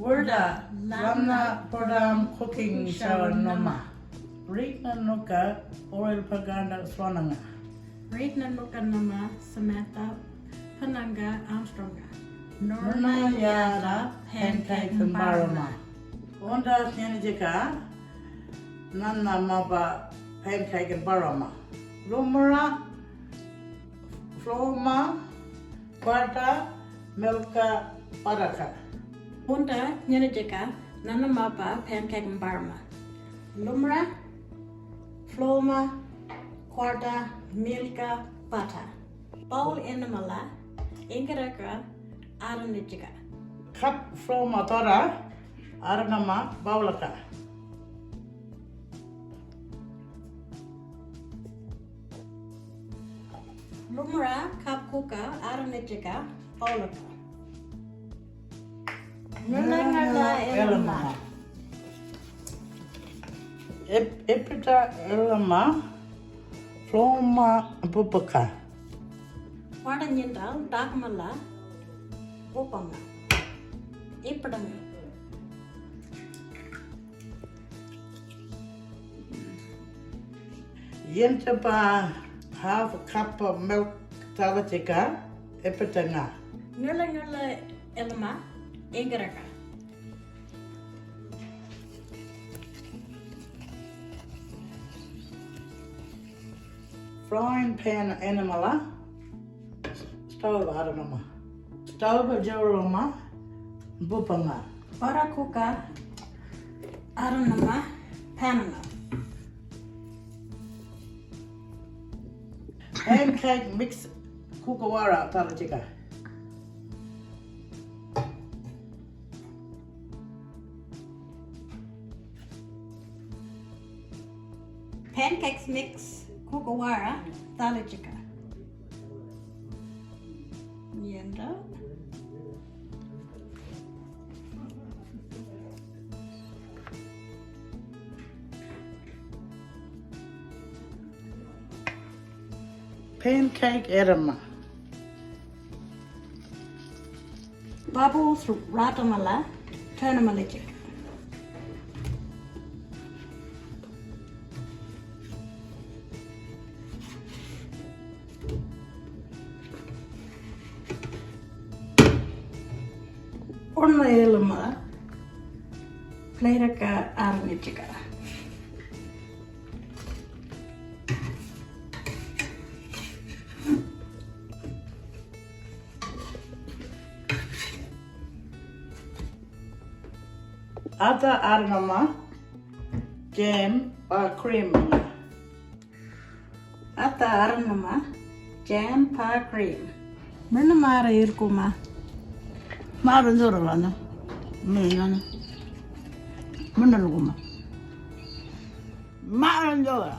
Wurda Ramna Pertame Cooking Show Noma. Rikna Nuka Oil Paganda Swananga. Rikna Nuka Nama Samantha Pananga Armstronga. Nurna Yara Pancakes Mparema. Onda Nyanjika Nana Maba Pancakes Mparema. Lumura Floma Quarta Milka Paraka. Onda Nyanjika Nana Maba Pancakes Mparema. Lumra Floma Quarta Milka Pata. Paul Enamala Ingaraka Aranijika. Cup Floma Tora Aranama Baulaka. Lumra Cup Kuka Aranijika Paulaka. Nulanga Elma. Epita Elma Floma Pupaka. Wadanjindal Dakmala Upanga Ipadanga Yentapa half a cup of milk Talatika Epitanga. Nula Elma Ingaraka. Frying pan animala. Stove Aranama. Stove Joroma Bupanga. Parakuka Aranama Panama. Pancake mix Kukawara Talatika. Pancakes mix Kukawara Thalajika. Yenda. Pancake edema. Bubbles Ratamala Turnamalichik. Orna Elma Playraka Arnichika. Ata Aranama jam or cream. Ata Aranama jam pa cream. Mernamara Irkuma. Maranzorana. Minana. Munaluma. Maranzora.